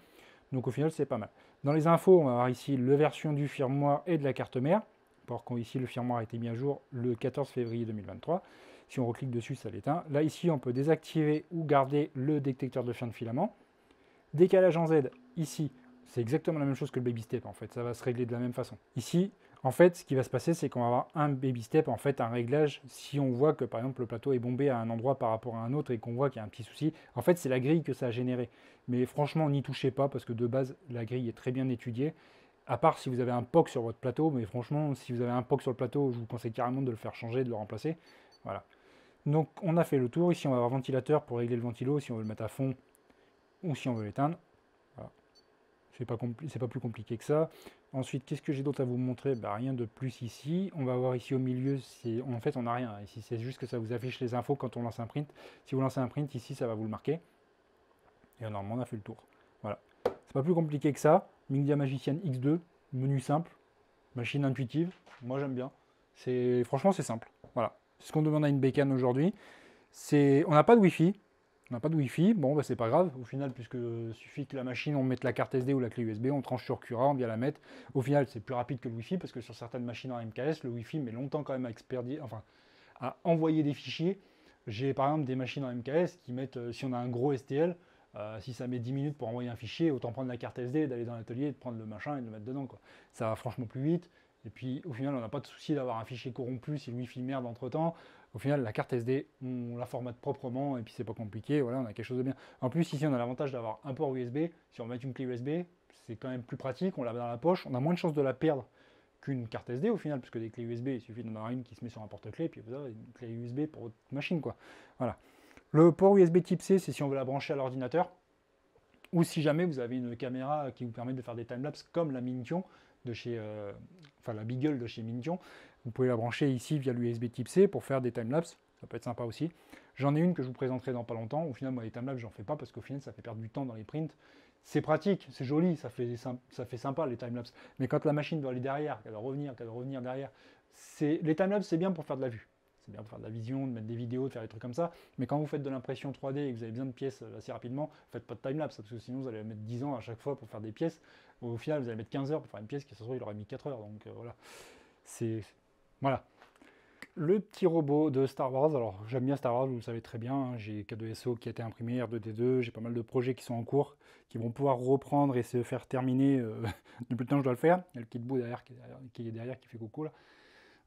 Donc au final, c'est pas mal. Dans les infos, on va avoir ici la version du firmware et de la carte mère. Par contre, ici, le firmware a été mis à jour le 14 février 2023. Si on reclique dessus, ça l'éteint. Là, ici, on peut désactiver ou garder le détecteur de fin de filament. Décalage en Z, ici, c'est exactement la même chose que le baby step en fait, ça va se régler de la même façon. Ici, en fait, ce qui va se passer, c'est qu'on va avoir un baby step, en fait, un réglage, si on voit que par exemple le plateau est bombé à un endroit par rapport à un autre et qu'on voit qu'il y a un petit souci, en fait, c'est la grille que ça a généré. Mais franchement, n'y touchez pas parce que de base, la grille est très bien étudiée. À part si vous avez un POC sur votre plateau, mais franchement, si vous avez un POC sur le plateau, je vous conseille carrément de le faire changer, de le remplacer. Voilà. Donc, on a fait le tour. Ici, on va avoir ventilateur pour régler le ventilo, si on veut le mettre à fond ou si on veut l'éteindre. Voilà. c'est pas plus compliqué que ça. Ensuite, qu'est-ce que j'ai d'autre à vous montrer? Bah, rien de plus ici. On va voir ici au milieu, en fait on n'a rien. Ici c'est juste que ça vous affiche les infos quand on lance un print. Si vous lancez un print, ici ça va vous le marquer. Et normalement on a fait le tour. Voilà. C'est pas plus compliqué que ça. Mingdia Magician X2, menu simple, machine intuitive. Moi j'aime bien. Franchement c'est simple. Voilà. C'est ce qu'on demande à une bécane aujourd'hui. On n'a pas de Wi-Fi. On n'a pas de Wi-Fi, bon bah c'est pas grave, au final, puisque suffit que la machine, on mette la carte SD ou la clé USB, on tranche sur Cura, on vient la mettre. Au final, c'est plus rapide que le Wi-Fi, parce que sur certaines machines en MKS, le Wi-Fi met longtemps quand même à envoyer des fichiers. J'ai par exemple des machines en MKS qui mettent, si on a un gros STL, si ça met 10 minutes pour envoyer un fichier, autant prendre la carte SD, d'aller dans l'atelier, de prendre le machin et de le mettre dedans, quoi. Ça va franchement plus vite. Et puis au final, on n'a pas de souci d'avoir un fichier corrompu si le Wi-Fi merde entre temps. Au final, la carte SD, on la formate proprement et puis c'est pas compliqué. Voilà, on a quelque chose de bien. En plus, ici, on a l'avantage d'avoir un port USB. Si on met une clé USB, c'est quand même plus pratique. On l'a dans la poche. On a moins de chances de la perdre qu'une carte SD au final, puisque des clés USB, il suffit d'en avoir une qui se met sur un porte-clés, et puis vous avez une clé USB pour votre machine, quoi. Voilà. Le port USB type C, c'est si on veut la brancher à l'ordinateur, ou si jamais vous avez une caméra qui vous permet de faire des timelapses comme la Mintion de chez, la Beagle de chez Mintion. Vous pouvez la brancher ici via l'USB type C pour faire des timelapses. Ça peut être sympa aussi. J'en ai une que je vous présenterai dans pas longtemps. Au final, moi, les timelapses, j'en fais pas parce qu'au final, ça fait perdre du temps dans les prints. C'est pratique, c'est joli, ça fait sympa les timelapses. Mais quand la machine doit aller derrière, qu'elle doit revenir derrière, les timelapses, c'est bien pour faire de la vue. C'est bien pour faire de la vision, de mettre des vidéos, de faire des trucs comme ça. Mais quand vous faites de l'impression 3D et que vous avez besoin de pièces assez rapidement, faites pas de timelapse, parce que sinon vous allez mettre 10 ans à chaque fois pour faire des pièces. Au final, vous allez mettre 15 heures pour faire une pièce qui, ça se trouve, il aurait mis 4 heures. Donc voilà. Voilà. Le petit robot de Star Wars. Alors j'aime bien Star Wars, vous le savez très bien. Hein. J'ai K2SO qui a été imprimé, R2D2. J'ai pas mal de projets qui sont en cours, qui vont pouvoir reprendre et se faire terminer depuis le temps que je dois le faire. Il y a le kit bout derrière qui est derrière, qui fait coucou là.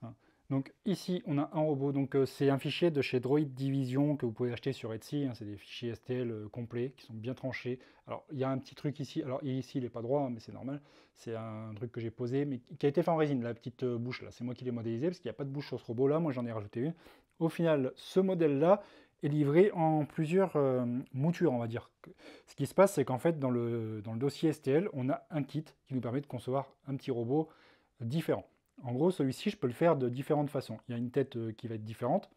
Hein. Donc ici, on a un robot. Donc c'est un fichier de chez Droid Division que vous pouvez acheter sur Etsy. Hein. C'est des fichiers STL complets qui sont bien tranchés. Alors il y a un petit truc ici. Alors ici, il n'est pas droit, hein, mais c'est normal. C'est un truc que j'ai posé, mais qui a été fait en résine. La petite bouche là, c'est moi qui l'ai modélisé parce qu'il n'y a pas de bouche sur ce robot là. Moi, j'en ai rajouté une. Au final, ce modèle là est livré en plusieurs moutures, on va dire. Ce qui se passe, c'est qu'en fait, dans le dossier STL, on a un kit qui nous permet de concevoir un petit robot différent. En gros, celui-ci, je peux le faire de différentes façons. Il y a une tête qui va être différente,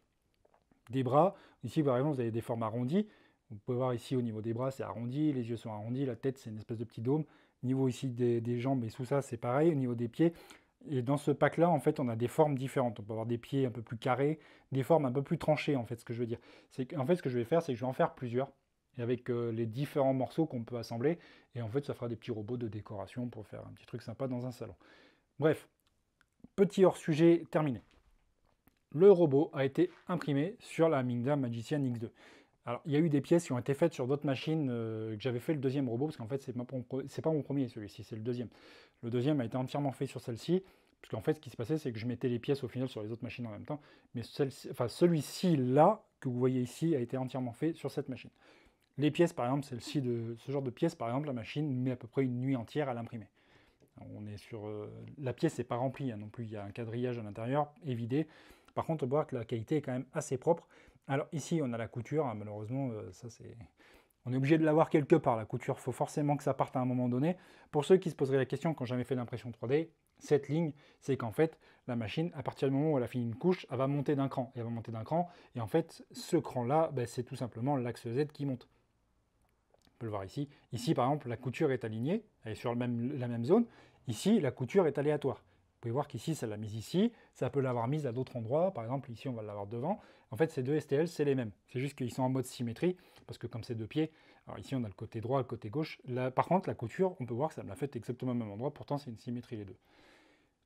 des bras. Ici, par exemple, vous avez des formes arrondies. Vous pouvez voir ici, au niveau des bras, c'est arrondi, les yeux sont arrondis, la tête, c'est une espèce de petit dôme. Au niveau ici des jambes et sous ça, c'est pareil. Au niveau des pieds, et dans ce pack-là, en fait, on a des formes différentes. On peut avoir des pieds un peu plus carrés, des formes un peu plus tranchées, en fait, ce que je veux dire. En fait, ce que je vais faire, c'est que je vais en faire plusieurs, et avec les différents morceaux qu'on peut assembler. Et en fait, ça fera des petits robots de décoration pour faire un petit truc sympa dans un salon. Bref. Petit hors-sujet terminé. Le robot a été imprimé sur la Mingdia Magician X2. Alors, il y a eu des pièces qui ont été faites sur d'autres machines que j'avais fait le deuxième robot, parce qu'en fait, c'est pas mon premier celui-ci, c'est le deuxième. Le deuxième a été entièrement fait sur celle-ci, parce qu'en fait, ce qui se passait, c'est que je mettais les pièces au final sur les autres machines en même temps. Mais celui-ci, là, que vous voyez ici, a été entièrement fait sur cette machine. Les pièces, par exemple, ce genre de pièces, par exemple, la machine met à peu près une nuit entière à l'imprimer. On est sur la pièce n'est pas remplie hein, non plus, il y a un quadrillage à l'intérieur évidé. Par contre, on peut voir que la qualité est quand même assez propre. Alors ici, on a la couture, hein, malheureusement, on est obligé de l'avoir quelque part. La couture, il faut forcément que ça parte à un moment donné. Pour ceux qui se poseraient la question quand j'avais fait l'impression 3D, cette ligne, c'est qu'en fait, la machine, à partir du moment où elle a fini une couche, elle va monter d'un cran. Et elle va monter d'un cran. Et en fait, ce cran-là, c'est tout simplement l'axe Z qui monte. On peut le voir ici. Ici, par exemple, la couture est alignée, elle est sur la même zone. Ici, la couture est aléatoire. Vous pouvez voir qu'ici, ça l'a mise ici. Ça peut l'avoir mise à d'autres endroits. Par exemple, ici, on va l'avoir devant. En fait, ces deux STL, c'est les mêmes. C'est juste qu'ils sont en mode symétrie, parce que comme c'est deux pieds, alors ici, on a le côté droit, le côté gauche. Là, par contre, la couture, on peut voir que ça me l'a fait exactement au même endroit. Pourtant, c'est une symétrie, les deux.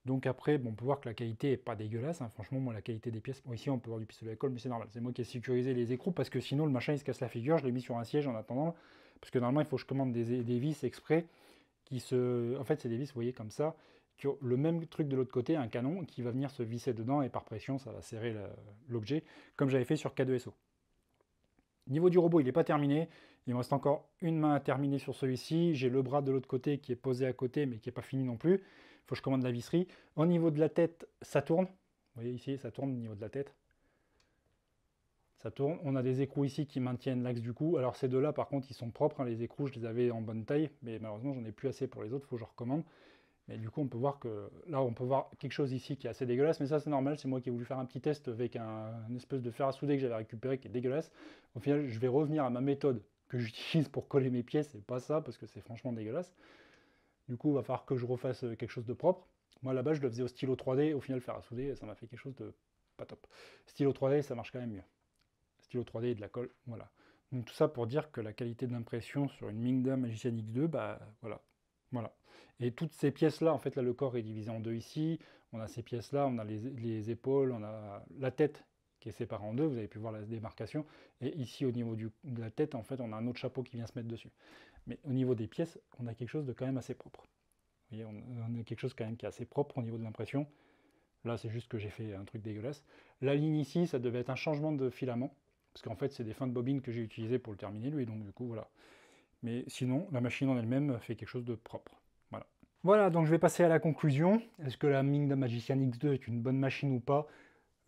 Donc après, on peut voir que la qualité n'est pas dégueulasse. Hein. Franchement, moi, la qualité des pièces... Bon, ici, on peut voir du pistolet à colle, mais c'est normal. C'est moi qui ai sécurisé les écrous, parce que sinon, le machin, il se casse la figure. Je l'ai mis sur un siège en attendant. Parce que normalement, il faut que je commande des vis exprès qui se... En fait, c'est des vis, vous voyez, comme ça, qui ont le même truc de l'autre côté, un canon, qui va venir se visser dedans, et par pression, ça va serrer l'objet, comme j'avais fait sur K2SO. Niveau du robot, il n'est pas terminé. Il me reste encore une main à terminer sur celui-ci. J'ai le bras de l'autre côté qui est posé à côté, mais qui n'est pas fini non plus. Il faut que je commande la visserie. Au niveau de la tête, ça tourne. Vous voyez ici, ça tourne au niveau de la tête. ça tourne. On a des écrous ici qui maintiennent l'axe du cou. Alors ces deux-là, par contre, ils sont propres, hein, les écrous, je les avais en bonne taille, mais malheureusement, j'en ai plus assez pour les autres, il faut que je recommande. Mais du coup, on peut voir que là, on peut voir quelque chose ici qui est assez dégueulasse, mais ça, c'est normal. C'est moi qui ai voulu faire un petit test avec une espèce de fer à souder que j'avais récupéré qui est dégueulasse. Au final, je vais revenir à ma méthode que j'utilise pour coller mes pièces, c'est pas ça, parce que c'est franchement dégueulasse. Du coup, il va falloir que je refasse quelque chose de propre. Moi, là-bas, je le faisais au stylo 3D. Au final, fer à souder, ça m'a fait quelque chose de pas top. Stylo 3D, ça marche quand même mieux. Stylo 3D et de la colle, voilà. Donc tout ça pour dire que la qualité d'impression sur une Mingda Magician X2, bah voilà. Voilà. Et toutes ces pièces-là, en fait, là, le corps est divisé en deux ici. On a ces pièces-là, on a les épaules, on a la tête qui est séparée en deux. Vous avez pu voir la démarcation. Et ici, au niveau de la tête, en fait, on a un autre chapeau qui vient se mettre dessus. Mais au niveau des pièces, on a quelque chose de quand même assez propre. Vous voyez, on a quelque chose quand même qui est assez propre au niveau de l'impression. Là, c'est juste que j'ai fait un truc dégueulasse. La ligne ici, ça devait être un changement de filament. Parce qu'en fait, c'est des fins de bobine que j'ai utilisées pour le terminer, lui. Donc, du coup, voilà. Mais sinon, la machine en elle-même fait quelque chose de propre. Voilà. Voilà, donc je vais passer à la conclusion. Est-ce que la Mingda Magician X2 est une bonne machine ou pas?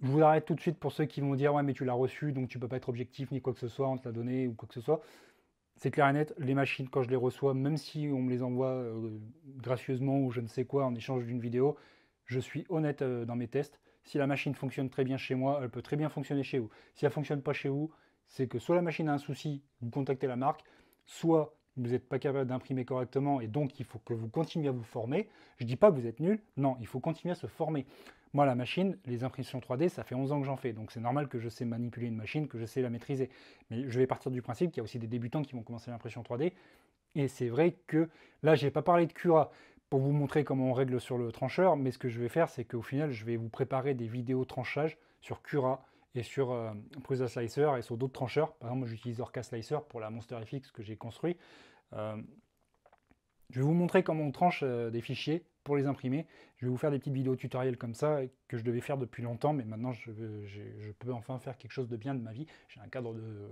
Je vous arrête tout de suite pour ceux qui vont dire « Ouais, mais tu l'as reçue, donc tu peux pas être objectif ni quoi que ce soit, on te l'a donné ou quoi que ce soit. » C'est clair et net, les machines, quand je les reçois, même si on me les envoie gracieusement ou je ne sais quoi en échange d'une vidéo, je suis honnête dans mes tests. Si la machine fonctionne très bien chez moi, elle peut très bien fonctionner chez vous. Si elle ne fonctionne pas chez vous, c'est que soit la machine a un souci, vous contactez la marque, soit vous n'êtes pas capable d'imprimer correctement et donc il faut que vous continuiez à vous former. Je ne dis pas que vous êtes nul, non, il faut continuer à se former. Moi, la machine, les impressions 3D, ça fait 11 ans que j'en fais, donc c'est normal que je sais manipuler une machine, que je sais la maîtriser. Mais je vais partir du principe qu'il y a aussi des débutants qui vont commencer l'impression 3D, et c'est vrai que là, je n'ai pas parlé de Cura pour vous montrer comment on règle sur le trancheur, mais ce que je vais faire, c'est qu'au final, je vais vous préparer des vidéos tranchage sur Cura et sur Prusa Slicer et sur d'autres trancheurs. Par exemple, moi, j'utilise Orca Slicer pour la Monster FX que j'ai construit. Je vais vous montrer comment on tranche des fichiers pour les imprimer. Je vais vous faire des petites vidéos tutoriels comme ça que je devais faire depuis longtemps, mais maintenant je peux enfin faire quelque chose de bien de ma vie. J'ai un cadre de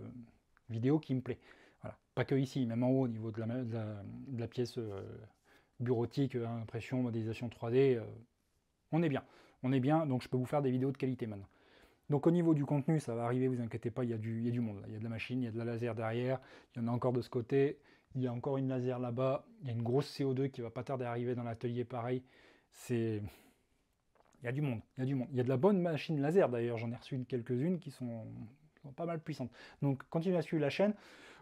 vidéo qui me plaît. Voilà. Pas que ici, même en haut au niveau de la pièce bureautique, impression, modélisation 3D, on est bien. On est bien, donc je peux vous faire des vidéos de qualité maintenant. Donc au niveau du contenu, ça va arriver, vous inquiétez pas, il y a du monde là. Il y a de la machine, il y a de la laser derrière, il y en a encore de ce côté, il y a encore une laser là-bas, il y a une grosse CO2 qui va pas tarder à arriver dans l'atelier pareil. Il y a du monde, il y a du monde. Il y a de la bonne machine laser d'ailleurs, j'en ai reçu quelques-unes qui sont pas mal puissantes. Donc continuez à suivre la chaîne.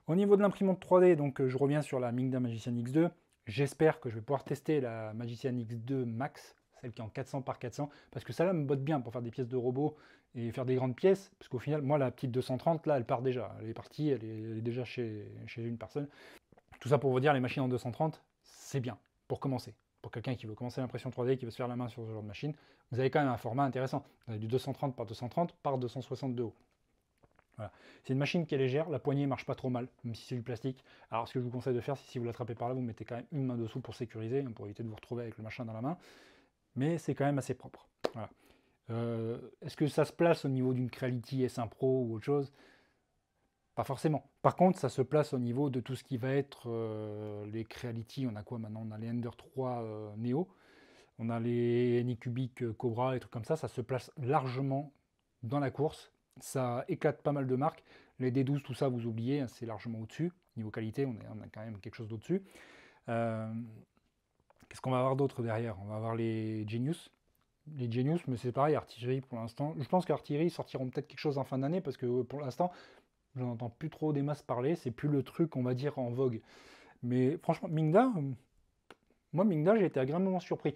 Au niveau de l'imprimante 3D, donc je reviens sur la Mingda Magician X2. J'espère que je vais pouvoir tester la Magician X2 Max, celle qui est en 400 par 400, parce que ça là me botte bien pour faire des pièces de robot et faire des grandes pièces, parce qu'au final, moi la petite 230, là, elle part déjà, elle est partie, elle est déjà chez une personne. Tout ça pour vous dire, les machines en 230, c'est bien, pour commencer. Pour quelqu'un qui veut commencer l'impression 3D, qui veut se faire la main sur ce genre de machine, vous avez quand même un format intéressant. Vous avez du 230 par 230 par 260 de haut. Voilà. C'est une machine qui est légère, la poignée marche pas trop mal, même si c'est du plastique. Alors ce que je vous conseille de faire, c'est si vous l'attrapez par là, vous mettez quand même une main dessous pour sécuriser, pour éviter de vous retrouver avec le machin dans la main. Mais c'est quand même assez propre. Voilà. Est-ce que ça se place au niveau d'une Creality S1 Pro ou autre chose? Pas forcément. Par contre, ça se place au niveau de tout ce qui va être les Creality. On a quoi maintenant? On a les Ender 3 Neo, on a les Anycubic Cobra, et trucs comme ça. Ça se place largement dans la course. Ça éclate pas mal de marques. Les D12, tout ça, vous oubliez, hein, c'est largement au-dessus. Niveau qualité, on a quand même quelque chose d'au-dessus. Qu'est-ce qu'on va avoir d'autre derrière? On va avoir les Genius. Les Genius, mais c'est pareil, artillerie pour l'instant. Je pense qu'artillerie sortiront peut-être quelque chose en fin d'année, parce que pour l'instant, je n'entends plus trop des masses parler. C'est plus le truc, on va dire, en vogue. Mais franchement, Mingda, moi, Mingda, j'ai été agréablement surpris.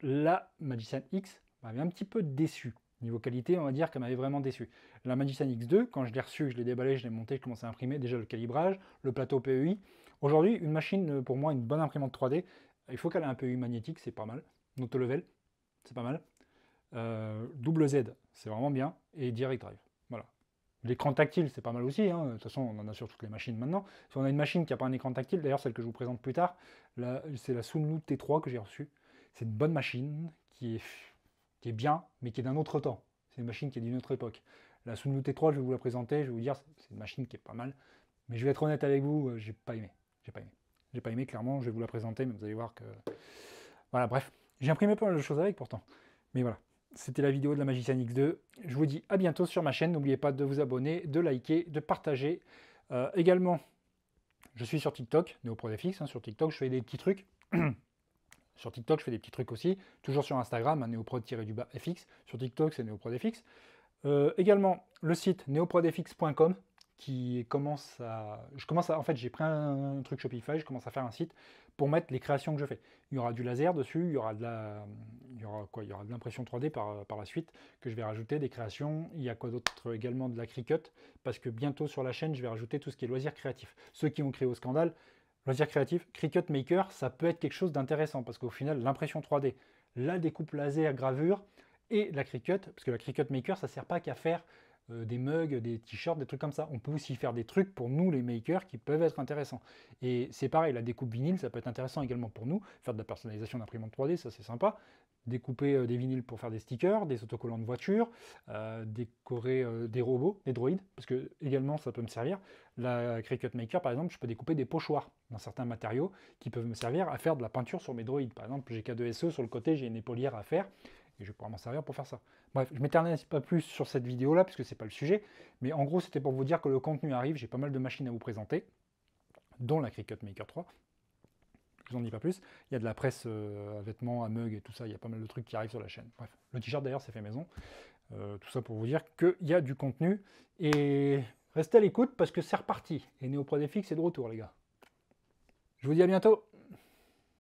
La Magician X m'avait un petit peu déçu. Niveau qualité, on va dire qu'elle m'avait vraiment déçu. La Magician X2, quand je l'ai reçue, je l'ai déballé, je l'ai monté, je commençais à imprimer. Déjà le calibrage, le plateau PEI. Aujourd'hui, une machine, pour moi, une bonne imprimante 3D, il faut qu'elle ait un PEI magnétique, c'est pas mal. Note level, c'est pas mal. Double Z, c'est vraiment bien. Et Direct Drive, voilà. L'écran tactile, c'est pas mal aussi. Hein. De toute façon, on en a sur toutes les machines maintenant. Si on a une machine qui n'a pas un écran tactile, d'ailleurs, celle que je vous présente plus tard, c'est la Sunlu T3 que j'ai reçue. C'est une bonne machine qui est bien, mais qui est d'un autre temps. C'est une machine qui est d'une autre époque. La Sunlu T3, je vais vous la présenter, je vais vous dire, c'est une machine qui est pas mal. Mais je vais être honnête avec vous, j'ai pas aimé. J'ai pas aimé. J'ai pas aimé, clairement, je vais vous la présenter, mais vous allez voir que... Voilà, bref. J'ai imprimé pas mal de choses avec, pourtant. Mais voilà. c'était la vidéo de la Magicienne X2. Je vous dis à bientôt sur ma chaîne. N'oubliez pas de vous abonner, de liker, de partager. Également, je suis sur TikTok, NeoProDFX. Hein, sur TikTok, je fais des petits trucs. Sur TikTok, je fais des petits trucs aussi. Toujours sur Instagram, neoprod-fx. Sur TikTok, c'est NeoProDFX. Également, le site neoprodfx.com qui commence à... En fait, j'ai pris un truc Shopify, je commence à faire un site pour mettre les créations que je fais. Il y aura du laser dessus, il y aura de l'impression 3D par la suite que je vais rajouter, des créations. Il y a quoi d'autre également, de la Cricut, parce que bientôt sur la chaîne, je vais rajouter tout ce qui est loisirs créatifs. Ceux qui ont créé au scandale, loisirs créatifs, Cricut Maker, ça peut être quelque chose d'intéressant, parce qu'au final, l'impression 3D, la découpe laser, gravure, et la Cricut, parce que la Cricut Maker, ça ne sert pas qu'à faire des mugs, des t-shirts, des trucs comme ça. On peut aussi faire des trucs pour nous, les makers, qui peuvent être intéressants. Et c'est pareil, la découpe vinyle, ça peut être intéressant également pour nous. Faire de la personnalisation d'imprimante 3D, ça c'est sympa. Découper des vinyles pour faire des stickers, des autocollants de voiture, décorer des robots, des droïdes, parce que également ça peut me servir. La Cricut Maker, par exemple, je peux découper des pochoirs dans certains matériaux qui peuvent me servir à faire de la peinture sur mes droïdes. Par exemple, j'ai K2SE sur le côté, j'ai une épaulière à faire, et je vais pouvoir m'en servir pour faire ça. Bref, je ne m'éternise pas plus sur cette vidéo-là, puisque ce n'est pas le sujet, mais en gros, c'était pour vous dire que le contenu arrive, j'ai pas mal de machines à vous présenter, dont la Cricut Maker 3. Je vous en dis pas plus. Il y a de la presse à vêtements, à mugs et tout ça, il y a pas mal de trucs qui arrivent sur la chaîne. Bref, le t-shirt d'ailleurs, c'est fait maison. Tout ça pour vous dire qu'il y a du contenu, et restez à l'écoute, parce que c'est reparti, et NeoProDFX est de retour, les gars. Je vous dis à bientôt.